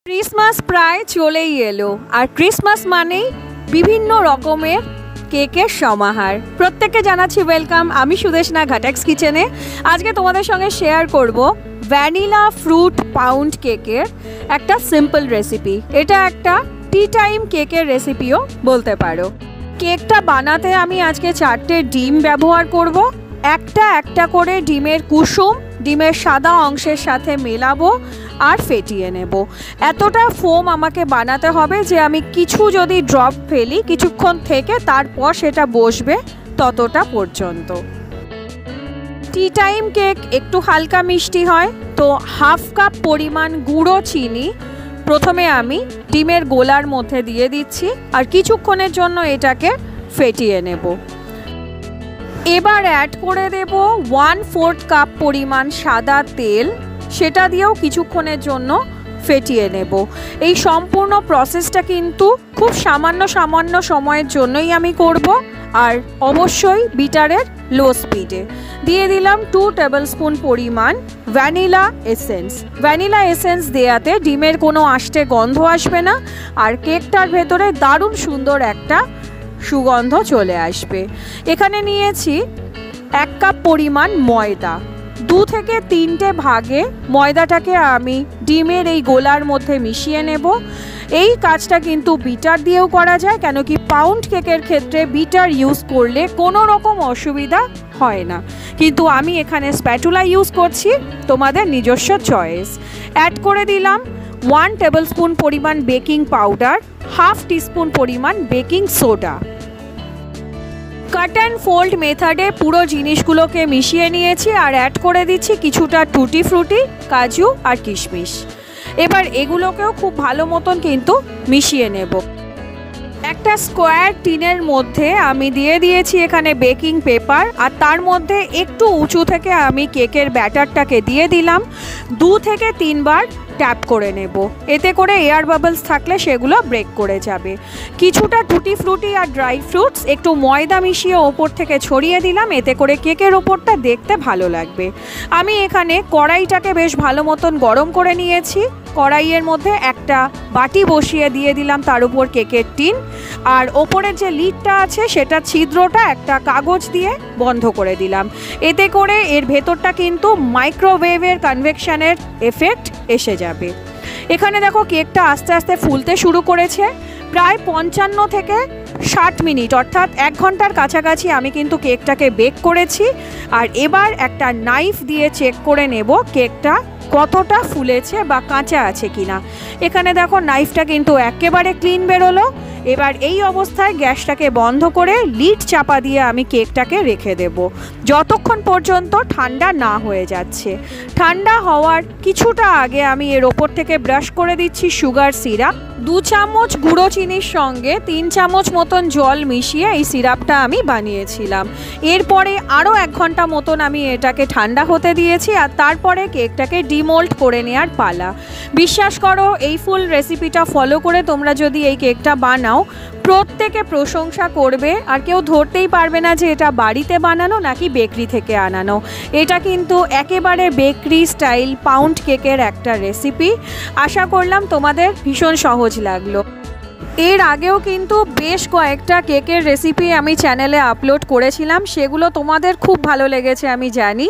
Christmas প্রায় চলেই এলো আর ক্রিসমাস মানেই বিভিন্ন রকমের কেকের সমাহার। প্রত্যেককে জানাচ্ছি ওয়েলকাম। আমি সুদেশনা ঘাটাক্স কিচেনে। আজকে তোমাদের সঙ্গে শেয়ার করব ভ্যানিলা ফ্রুট পাউন্ড কেকের একটা সিম্পল রেসিপি। এটা একটা টি টাইম কেকের রেসিপিও বলতে পারো। কেকটা বানাতে আমি আজকে 4টে ডিম ব্যবহার করব। একটা একটা করে ডিমের কুসুম ডিমের সাদা অংশের সাথে মেলাবো আর ফেটিয়ে নেব। এতটা ফোম আমাকে বানাতে হবে যে আমি কিছু যদি ড্রপ ফেলি কিছুক্ষণ থেকে তারপর সেটা বসবে ততটা পর্যন্ত। টি টাইম কেক একটু হালকা মিষ্টি হয়, তো হাফ কাপ পরিমাণ গুঁড়ো চিনি প্রথমে আমি ডিমের গোলার মধ্যে দিয়ে দিচ্ছি আর কিছুক্ষণের জন্য এটাকে ফেটিয়ে নেব। এবার অ্যাড করে দেব 1/4 কাপ পরিমাণ সাদা তেল, সেটা দিয়েও কিছুক্ষণের জন্য ফেটিয়ে নেব। এই সম্পূর্ণ প্রসেসটা কিন্তু খুব সামান্য সময়ের জন্যই আমি করব আর অবশ্যই বিটারের লো স্পিডে। দিয়ে দিলাম 2 টেবিলস্পুন পরিমাণ ভ্যানিলা এসেন্স। ভ্যানিলা এসেন্স দেওয়াতে ডিমের কোনো আষ্টে গন্ধ আসবে না আর কেকটার ভেতরে দারুণ সুন্দর একটা সুগন্ধ চলে আসবে। এখানে নিয়েছি 1 কাপ পরিমাণ ময়দা। 2 থেকে 3টে ভাগে ময়দাটাকে আমি ডিমের এই গোলার মধ্যে মিশিয়ে নেব। এই কাজটা কিন্তু বিটার দিয়েও করা যায়, কেন কি পাউন্ড কেকের ক্ষেত্রে বিটার ইউজ করলে কোনো রকম অসুবিধা হয় না, কিন্তু আমি এখানে স্প্যাটুলা ইউজ করছি, তোমাদের নিজস্ব চয়েস। অ্যাড করে দিলাম 1 টেবিলস্পুন পরিমাণ বেকিং পাউডার, হাফ টিস্পুন পরিমাণ baking soda. Cut and fold মেথডে পুরো জিনিসগুলোকে মিশিয়ে নিয়েছি আর অ্যাড করে দিচ্ছি কিছুটা টুটি ফ্রুটি, কাজু আর কিশমিশ। এবার এগুলোকেও খুব ভালো মতন কিন্তু মিশিয়ে নেব। একটা স্কোয়ার টিনের মধ্যে আমি দিয়ে দিয়েছি এখানে বেকিং পেপার আর তার মধ্যে একটু উঁচু থেকে আমি কেকের ব্যাটারটাকে দিয়ে দিলাম। 2 থেকে 3 বার ট্যাপ করে নেব, এতে করে এয়ার বাবলস থাকলে সেগুলো ব্রেক করে যাবে। কিছুটা টুটি ফ্রুটি আর ড্রাই ফ্রুটস একটু ময়দা মিশিয়ে ওপর থেকে ছড়িয়ে দিলাম, এতে করে কেকের ওপরটা দেখতে ভালো লাগবে। আমি এখানে কড়াইটাকে বেশ ভালো মতন গরম করে নিয়েছি। কড়াইয়ের মধ্যে একটা বাটি বসিয়ে দিয়ে দিলাম, তার উপর কেকের টিন আর ওপরের যে লিডটা আছে সেটা ছিদ্রটা একটা কাগজ দিয়ে বন্ধ করে দিলাম, এতে করে এর ভেতরটা কিন্তু মাইক্রোওয়েভের কনভেকশনের এফেক্ট এসে যাবে। এখানে দেখো কেকটা আস্তে আস্তে ফুলতে শুরু করেছে। প্রায় 55 থেকে 60 মিনিট অর্থাৎ 1 ঘন্টার কাছাকাছি আমি কিন্তু কেকটাকে বেক করেছি। আর এবার একটা নাইফ দিয়ে চেক করে নেব কেকটা কতটা ফুলেছে বা কাঁচা আছে কিনা। এখানে দেখো নাইফটা কিন্তু একেবারে ক্লিন বেরোলো। এবার এই অবস্থায় গ্যাসটাকে বন্ধ করে লিড চাপা দিয়ে আমি কেকটাকে রেখে দেব যতক্ষণ পর্যন্ত ঠান্ডা না হয়ে যাচ্ছে। ঠান্ডা হওয়ার কিছুটা আগে আমি এর ওপর থেকে ব্রাশ করে দিচ্ছি সুগার সিরাপ। 2 চামচ গুঁড়ো চিনির সঙ্গে 3 চামচ মতন জল মিশিয়ে এই সিরাপটা আমি বানিয়েছিলাম। এরপরে আরও 1 ঘন্টা মতন আমি এটাকে ঠান্ডা হতে দিয়েছি আর তারপরে কেকটাকে ডিমোল্ড করে নেওয়ার পালা। বিশ্বাস করো এই ফুল রেসিপিটা ফলো করে তোমরা যদি এই কেকটা বানাও প্রত্যেকে প্রশংসা করবে আর কেউ ধরতেই পারবে না যে এটা বাড়িতে বানানো নাকি বেকারি থেকে আনানো। এটা কিন্তু একেবারে বেকারি স্টাইল পাউন্ড কেকের একটা রেসিপি। আশা করলাম তোমাদের ভীষণ সহজ লাগলো। এর আগেও কিন্তু বেশ কয়েকটা কেকের রেসিপি আমি চ্যানেলে আপলোড করেছিলাম, সেগুলো তোমাদের খুব ভালো লেগেছে আমি জানি।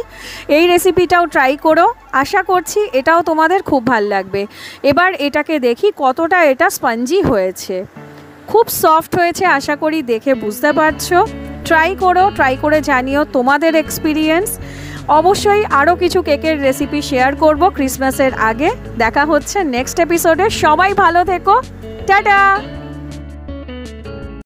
এই রেসিপিটাও ট্রাই করো, আশা করছি এটাও তোমাদের খুব ভালো লাগবে। এবার এটাকে দেখি কতটা এটা স্পঞ্জি হয়েছে। খুব সফট হয়েছে, আশা করি দেখে বুঝতে পারছো। ট্রাই করো, ট্রাই করে জানিও তোমাদের এক্সপিরিয়েন্স। অবশ্যই আরও কিছু কেকের রেসিপি শেয়ার করব ক্রিসমাসের আগে। দেখা হচ্ছে নেক্সট এপিসোডে। সবাই ভালো থেকো, টাটা।